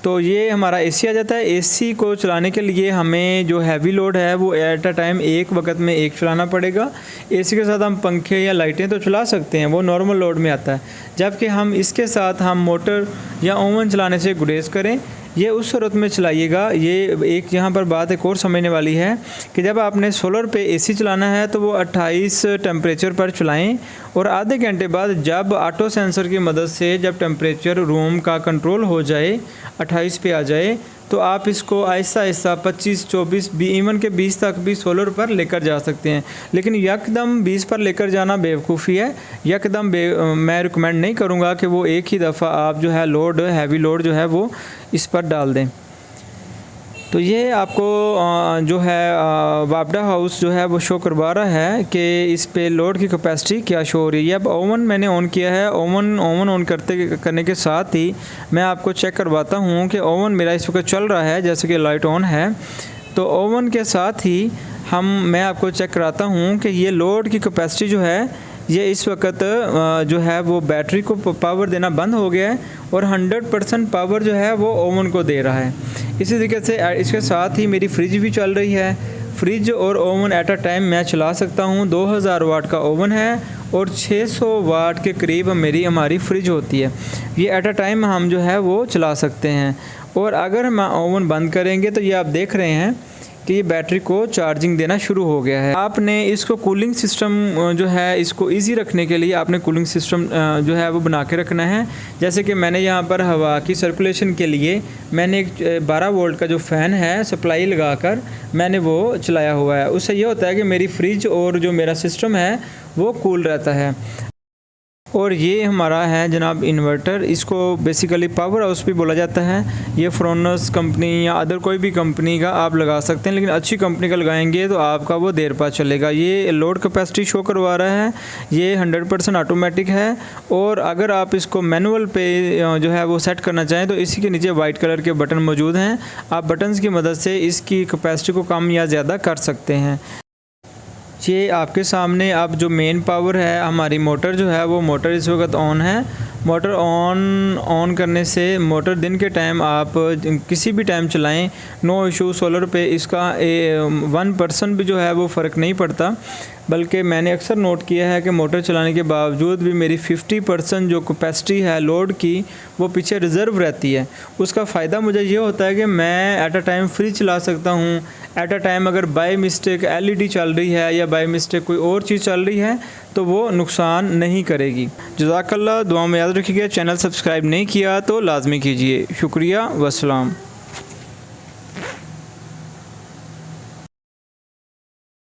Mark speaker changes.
Speaker 1: तो ये हमारा एसी आ जाता है। एसी को चलाने के लिए हमें जो हैवी लोड है वो एट अ टाइम एक वक्त में एक चलाना पड़ेगा। एसी के साथ हम पंखे या लाइटें तो चला सकते हैं, वो नॉर्मल लोड में आता है, जबकि हम इसके साथ हम मोटर या ओवन चलाने से गुरेज करें। ये उस सूरत में चलाइएगा। ये एक यहाँ पर बात एक और समझने वाली है कि जब आपने सोलर पे एसी चलाना है तो वो 28 टेम्परेचर पर चलाएं, और आधे घंटे बाद जब ऑटो सेंसर की मदद से जब टेम्परेचर रूम का कंट्रोल हो जाए, 28 पे आ जाए, तो आप इसको आहिस्ता आहिस्ता 25, 24, इवन के 20 तक भी सोलर पर लेकर जा सकते हैं। लेकिन यकदम 20 पर लेकर जाना बेवकूफ़ी है। यकदम मैं रिकमेंड नहीं करूँगा कि वो एक ही दफ़ा आप जो है लोड, हैवी लोड जो है वो इस पर डाल दें। तो ये आपको जो है वापडा हाउस जो है वो शो करवा रहा है कि इस पे लोड की कैपेसिटी क्या शो हो रही है। अब ओवन मैंने ऑन किया है। ओवन ऑन करने के साथ ही मैं आपको चेक करवाता हूँ कि ओवन मेरा इस वक्त चल रहा है, जैसे कि लाइट ऑन है। तो ओवन के साथ ही मैं आपको चेक कराता हूँ कि ये लोड की कैपेसिटी जो है ये इस वक्त जो है वो बैटरी को पावर देना बंद हो गया है, और 100% पावर जो है वो ओवन को दे रहा है। इसी तरीके से इसके साथ ही मेरी फ्रिज भी चल रही है। फ्रिज और ओवन एट अ टाइम मैं चला सकता हूँ। 2000 वाट का ओवन है और 600 वाट के करीब हमारी फ्रिज होती है। ये एट अ टाइम हम जो है वो चला सकते हैं। और अगर हम ओवन बंद करेंगे तो ये आप देख रहे हैं कि ये बैटरी को चार्जिंग देना शुरू हो गया है। आपने इसको कूलिंग सिस्टम जो है इसको इजी रखने के लिए आपने कूलिंग सिस्टम जो है वो बना के रखना है। जैसे कि मैंने यहाँ पर हवा की सर्कुलेशन के लिए मैंने एक 12 वोल्ट का जो फ़ैन है सप्लाई लगाकर मैंने वो चलाया हुआ है। उससे ये होता है कि मेरी फ्रिज और जो मेरा सिस्टम है वो कूल रहता है। और ये हमारा है जनाब इन्वर्टर। इसको बेसिकली पावर हाउस भी बोला जाता है। ये फ्रोनस कंपनी या अदर कोई भी कंपनी का आप लगा सकते हैं, लेकिन अच्छी कंपनी का लगाएंगे तो आपका वो देर बाद चलेगा। ये लोड कैपेसिटी शो करवा रहा है। ये 100% ऑटोमेटिक है। और अगर आप इसको मैनुअल पे जो है वो सेट करना चाहें तो इसी के नीचे वाइट कलर के बटन मौजूद हैं। आप बटन्स की मदद से इसकी कैपेसिटी को कम या ज़्यादा कर सकते हैं। ये आपके सामने अब जो मेन पावर है, हमारी मोटर जो है वो मोटर इस वक्त ऑन है। मोटर ऑन करने से मोटर दिन के टाइम आप किसी भी टाइम चलाएं, नो इशू। सोलर पे इसका 1% भी जो है वो फ़र्क नहीं पड़ता। बल्कि मैंने अक्सर नोट किया है कि मोटर चलाने के बावजूद भी मेरी 50% जो कैपेसिटी है लोड की वो पीछे रिज़र्व रहती है। उसका फ़ायदा मुझे ये होता है कि मैं एट अ टाइम फ्रिज चला सकता हूँ। एट अ टाइम अगर बाय मिस्टेक LED चल रही है या बाय मिस्टेक कोई और चीज़ चल रही है तो वो नुकसान नहीं करेगी। जज़ाकल्लाह। दुआ में याद रखिएगा। चैनल सब्सक्राइब नहीं किया तो लाजमी कीजिए। शुक्रिया। वस्सलाम।